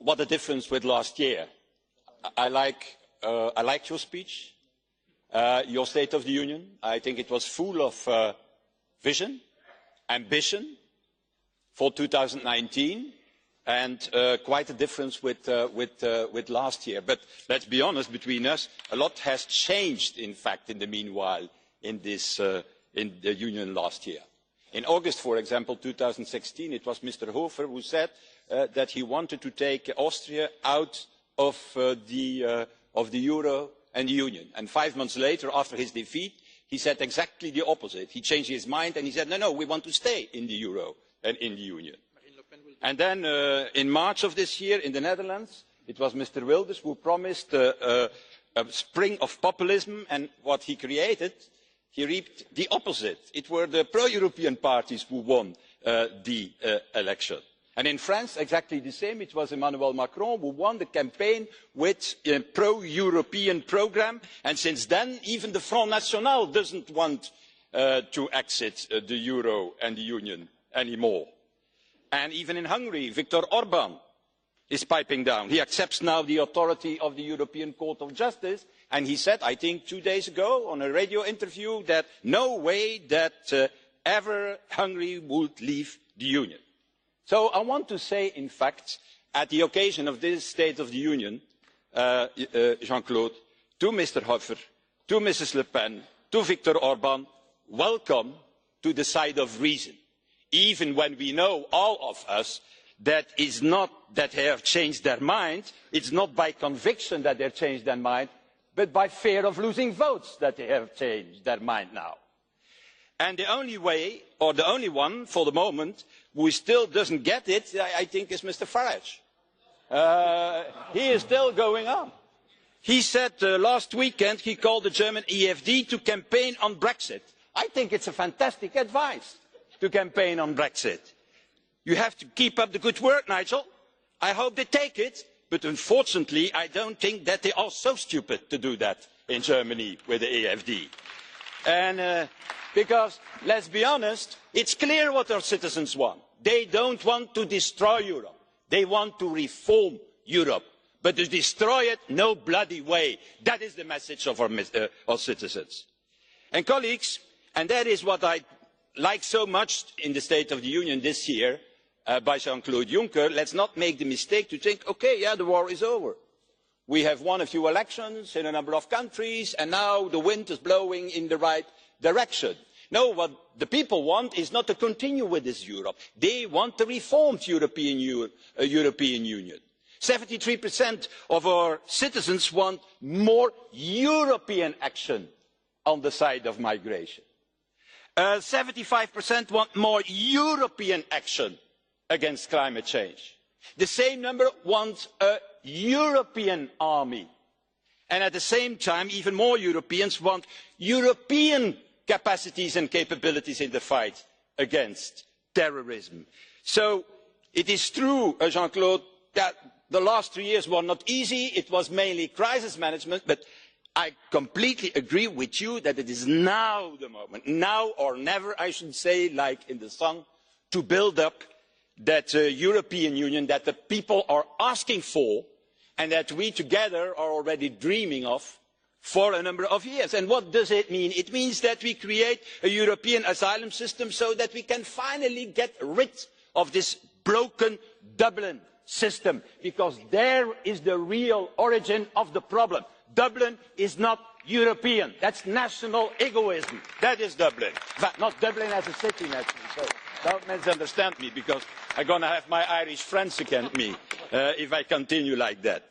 what a difference with last year. I liked your speech, your State of the Union. I think it was full of vision, ambition for 2019, and quite a difference with last year. But let's be honest, between us, a lot has changed, in fact, in the meanwhile, in the Union last year. In August, for example, 2016, it was Mr. Hofer who said that he wanted to take Austria out of the euro and the Union. And 5 months later, after his defeat, he said exactly the opposite. He changed his mind and he said, no, we want to stay in the euro and in the Union. And then in March of this year in the Netherlands, it was Mr. Wilders who promised a spring of populism, and what he created, he reaped the opposite. It were the pro-European parties who won the election. And in France, exactly the same. It was Emmanuel Macron who won the campaign with a pro-European programme. And since then, even the Front National doesn't want to exit the euro and the Union anymore. And even in Hungary, Viktor Orban is piping down. He accepts now the authority of the European Court of Justice. And he said, I think 2 days ago on a radio interview, that no way that ever Hungary would leave the Union. So I want to say, in fact, at the occasion of this State of the Union, Jean-Claude, to Mr. Hofer, to Mrs. Le Pen, to Viktor Orban, welcome to the side of reason. Even when we know, all of us, that is not that they have changed their mind, it's not by conviction that they have changed their mind, but by fear of losing votes that they have changed their mind now. And the only way, or the only one for the moment, who still doesn't get it, I think, is Mr. Farage. He is still going on. He said last weekend, he called the German EFD to campaign on Brexit. I think it's a fantastic advice to campaign on Brexit. You have to keep up the good work, Nigel. I hope they take it, but unfortunately, I don't think that they are so stupid to do that in Germany with the EFD. And because, let's be honest, it's clear what our citizens want. They don't want to destroy Europe. They want to reform Europe. But to destroy it, no bloody way. That is the message of our citizens. And colleagues, and that is what I like so much in the State of the Union this year by Jean-Claude Juncker, let's not make the mistake to think, okay, yeah, the war is over. We have won a few elections in a number of countries, and now the wind is blowing in the right direction. No, what the people want is not to continue with this Europe. They want a reformed European Union. 73% of our citizens want more European action on the side of migration. 75% want more European action against climate change. The same number want a European army. And at the same time, even more Europeans want European capacities and capabilities in the fight against terrorism. So it is true, Jean-Claude, that the last 3 years were not easy. It was mainly crisis management, but I completely agree with you that it is now the moment, now or never, I should say, like in the song, to build up that European Union that the people are asking for and that we together are already dreaming of for a number of years. And what does it mean? It means that we create a European asylum system so that we can finally get rid of this broken Dublin system, because there is the real origin of the problem. Dublin is not European. That's national egoism. That is Dublin. But not Dublin as a city, naturally. So don't misunderstand me, because I'm going to have my Irish friends against me if I continue like that.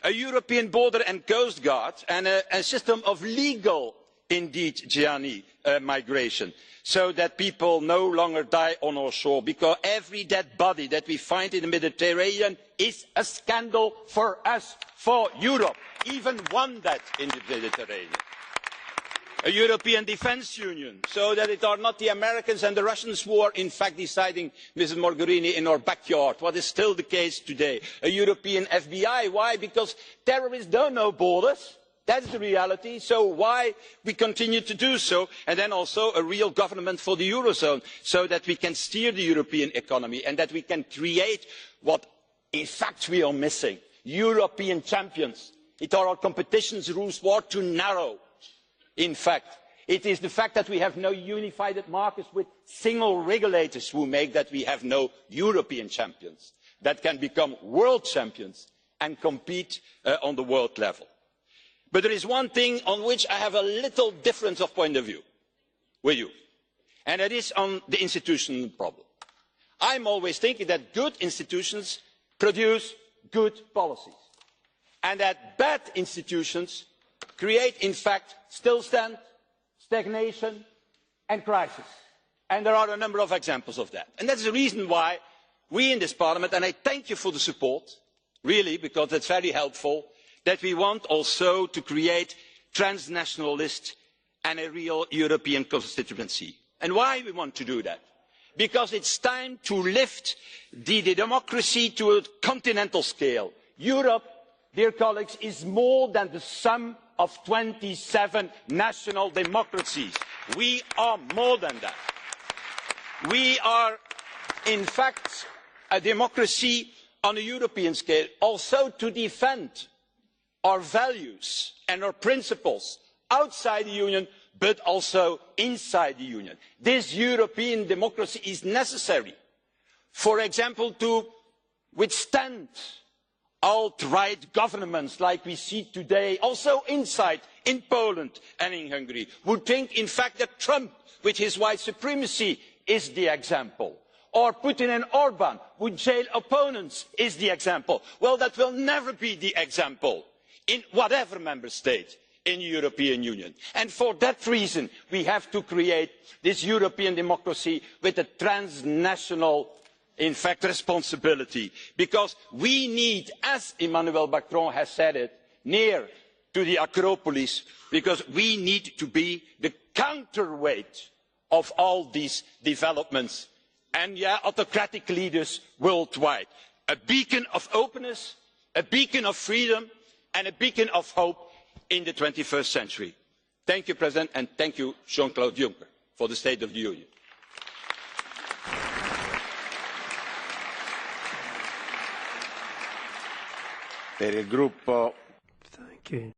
A European border and coast guard and a system of legal, indeed, Gianni, migration, so that people no longer die on our shore, because every dead body that we find in the Mediterranean is a scandal for us, for Europe, even one death in the Mediterranean. A European defence union, so that it are not the Americans and the Russians who are in fact deciding, Mrs. Mogherini, in our backyard, what is still the case today. A European FBI, why? Because terrorists don't know borders. That's the reality, so why we continue to do so? And then also a real government for the Eurozone, so that we can steer the European economy and that we can create what In fact, we are missing European champions. Our competition rules were too narrow. In fact, it is the fact that we have no unified markets with single regulators who make that we have no European champions that can become world champions and compete on the world level. But there is one thing on which I have a little difference of point of view with you, and that is on the institutional problem. I'm always thinking that good institutions produce good policies, and that bad institutions create, in fact, stillstand, stagnation and crisis. And there are a number of examples of that. And that's the reason why we in this Parliament, and I thank you for the support, really, because it's very helpful, that we want also to create transnational lists and a real European constituency. And why we want to do that? Because it's time to lift the democracy to a continental scale. Europe, dear colleagues, is more than the sum of 27 national democracies. We are more than that. We are, in fact, a democracy on a European scale, also to defend our values and our principles outside the Union, but also inside the Union. This European democracy is necessary, for example, to withstand alt-right governments like we see today, also inside, in Poland and in Hungary, who think, in fact, that Trump, with his white supremacy, is the example. Or Putin and Orban, who jail opponents, is the example. Well, that will never be the example in whatever member state in the European Union. And for that reason, we have to create this European democracy with a transnational, in fact, responsibility. Because we need, as Emmanuel Macron has said it, near to the Acropolis, because we need to be the counterweight of all these developments and autocratic leaders worldwide. A beacon of openness, a beacon of freedom, and a beacon of hope in the 21st century. Thank you, President, and thank you, Jean-Claude Juncker, for the State of the Union. Per il gruppo. Thank you.